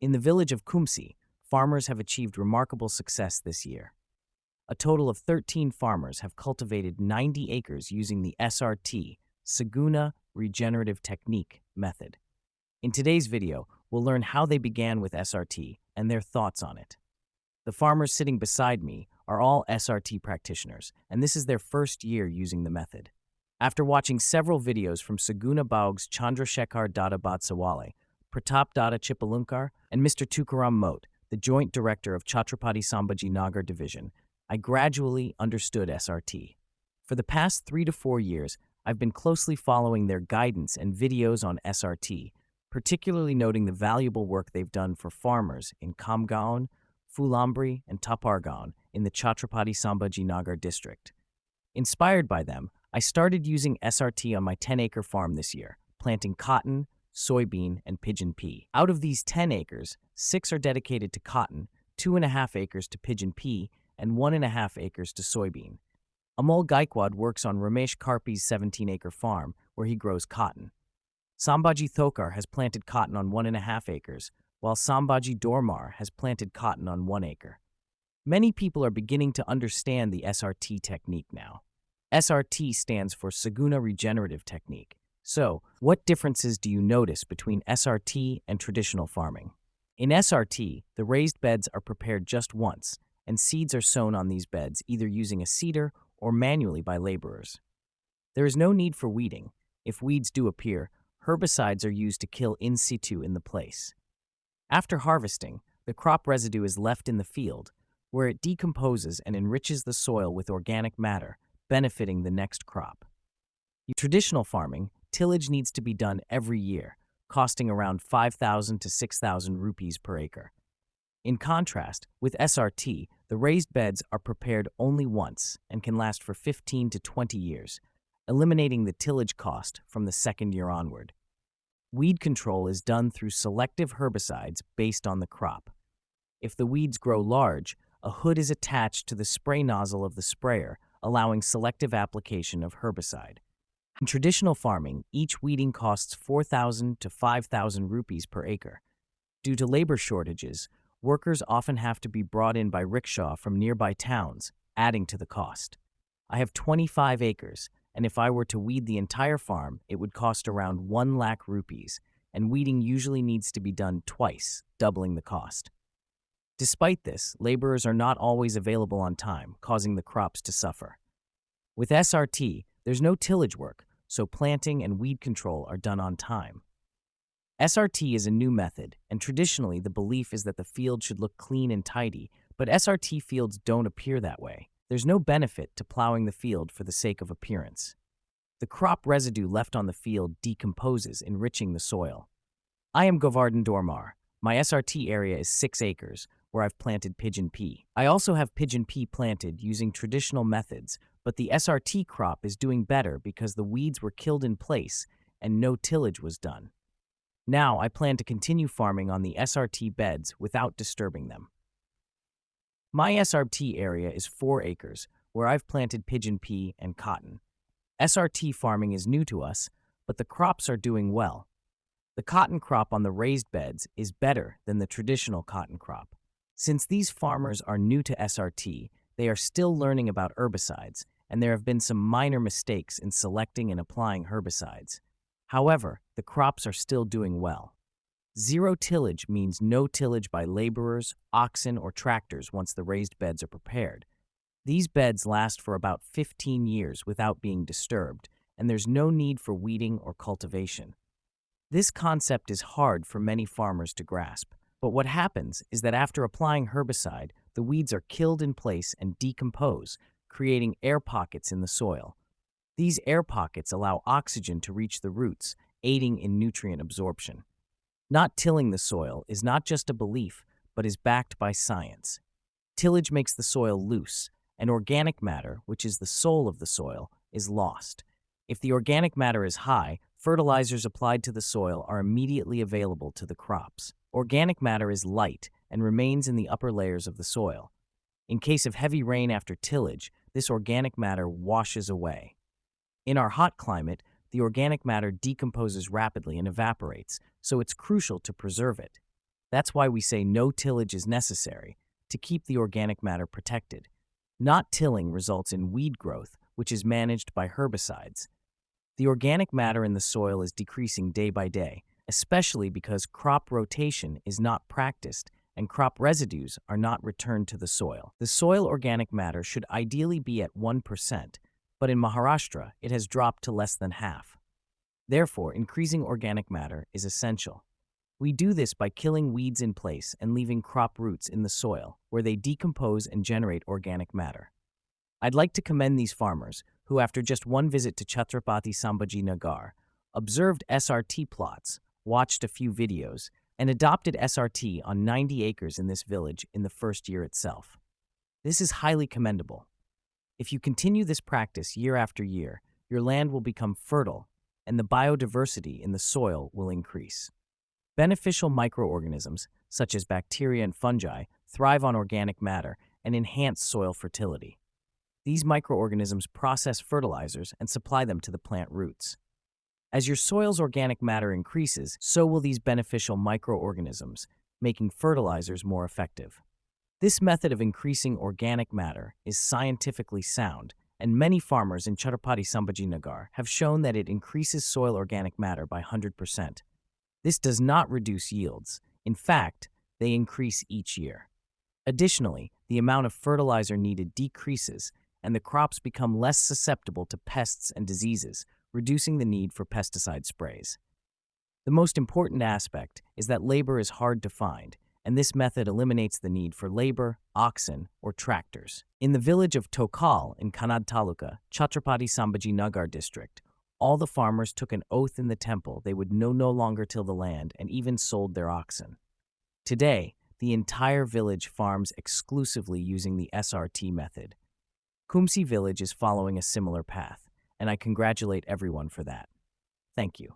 In the village of Kumsi, farmers have achieved remarkable success this year. A total of 13 farmers have cultivated 90 acres using the SRT, Saguna regenerative technique method. In today's video, we'll learn how they began with SRT and their thoughts on it. The farmers sitting beside me are all SRT practitioners, and this is their first year using the method. After watching several videos from Saguna Baug's Chandrasekhar Dada Batsawale, Pratap Dada Chipalunkar, and Mr. Tukaram Mote, the joint director of Chhatrapati Sambhaji Nagar Division, I gradually understood SRT. For the past 3 to 4 years, I've been closely following their guidance and videos on SRT, particularly noting the valuable work they've done for farmers in Kamgaon, Fulambri, and Tapargaon in the Chhatrapati Sambhaji Nagar district. Inspired by them, I started using SRT on my 10-acre farm this year, planting cotton, soybean, and pigeon pea. Out of these 10 acres, 6 are dedicated to cotton, 2.5 acres to pigeon pea, and 1.5 acres to soybean. Amol Gaikwad works on Ramesh Karpi's 17-acre farm, where he grows cotton. Sambhaji Thokar has planted cotton on 1.5 acres, while Sambhaji Dormar has planted cotton on 1 acre. Many people are beginning to understand the SRT technique now. SRT stands for Saguna regenerative technique. So, what differences do you notice between SRT and traditional farming? In SRT, the raised beds are prepared just once, and seeds are sown on these beds either using a seeder or manually by laborers. There is no need for weeding. If weeds do appear, herbicides are used to kill in situ in the place. After harvesting, the crop residue is left in the field, where it decomposes and enriches the soil with organic matter, benefiting the next crop. In traditional farming, tillage needs to be done every year, costing around 5,000 to 6,000 rupees per acre. In contrast, with SRT, the raised beds are prepared only once and can last for 15 to 20 years, eliminating the tillage cost from the second year onward. Weed control is done through selective herbicides based on the crop. If the weeds grow large, a hood is attached to the spray nozzle of the sprayer, allowing selective application of herbicide. In traditional farming, each weeding costs 4,000 to 5,000 rupees per acre. Due to labor shortages, workers often have to be brought in by rickshaw from nearby towns, adding to the cost. I have 25 acres, and if I were to weed the entire farm, it would cost around 1 lakh rupees, and weeding usually needs to be done twice, doubling the cost. Despite this, laborers are not always available on time, causing the crops to suffer. With SRT, there's no tillage work, so planting and weed control are done on time. SRT is a new method, and traditionally the belief is that the field should look clean and tidy, but SRT fields don't appear that way. There's no benefit to plowing the field for the sake of appearance. The crop residue left on the field decomposes, enriching the soil. I am Govardhan Dormar. My SRT area is 6 acres, where I've planted pigeon pea. I also have pigeon pea planted using traditional methods, but the SRT crop is doing better because the weeds were killed in place and no tillage was done. Now I plan to continue farming on the SRT beds without disturbing them. My SRT area is 4 acres, where I've planted pigeon pea and cotton. SRT farming is new to us, but the crops are doing well. The cotton crop on the raised beds is better than the traditional cotton crop. Since these farmers are new to SRT, they are still learning about herbicides, and there have been some minor mistakes in selecting and applying herbicides. However, the crops are still doing well. Zero tillage means no tillage by laborers, oxen, or tractors once the raised beds are prepared. These beds last for about 15 years without being disturbed, and there's no need for weeding or cultivation. This concept is hard for many farmers to grasp, but what happens is that after applying herbicide, the weeds are killed in place and decompose, creating air pockets in the soil. These air pockets allow oxygen to reach the roots, aiding in nutrient absorption. Not tilling the soil is not just a belief, but is backed by science. Tillage makes the soil loose, and organic matter, which is the soul of the soil, is lost. If the organic matter is high, fertilizers applied to the soil are immediately available to the crops. Organic matter is light and remains in the upper layers of the soil. In case of heavy rain after tillage, this organic matter washes away. In our hot climate, the organic matter decomposes rapidly and evaporates, so it's crucial to preserve it. That's why we say no tillage is necessary to keep the organic matter protected. Not tilling results in weed growth, which is managed by herbicides. The organic matter in the soil is decreasing day by day, especially because crop rotation is not practiced and crop residues are not returned to the soil. The soil organic matter should ideally be at 1%, but in Maharashtra it has dropped to less than half. Therefore, increasing organic matter is essential. We do this by killing weeds in place and leaving crop roots in the soil, where they decompose and generate organic matter. I'd like to commend these farmers who, after just one visit to Chhatrapati Sambhaji Nagar, observed SRT plots, watched a few videos, and adopted SRT on 90 acres in this village in the first year itself. This is highly commendable. If you continue this practice year after year, your land will become fertile and the biodiversity in the soil will increase. Beneficial microorganisms, such as bacteria and fungi, thrive on organic matter and enhance soil fertility. These microorganisms process fertilizers and supply them to the plant roots. As your soil's organic matter increases, so will these beneficial microorganisms, making fertilizers more effective. This method of increasing organic matter is scientifically sound, and many farmers in Chhatrapati Sambhaji Nagar have shown that it increases soil organic matter by 100%. This does not reduce yields. In fact, they increase each year. Additionally, the amount of fertilizer needed decreases, and the crops become less susceptible to pests and diseases, reducing the need for pesticide sprays. The most important aspect is that labor is hard to find, and this method eliminates the need for labor, oxen, or tractors. In the village of Tokal in Kannad Taluka, Chhatrapati Sambhaji Nagar district, all the farmers took an oath in the temple they would no longer till the land and even sold their oxen. Today, the entire village farms exclusively using the SRT method. Kumsi village is following a similar path, and I congratulate everyone for that. Thank you.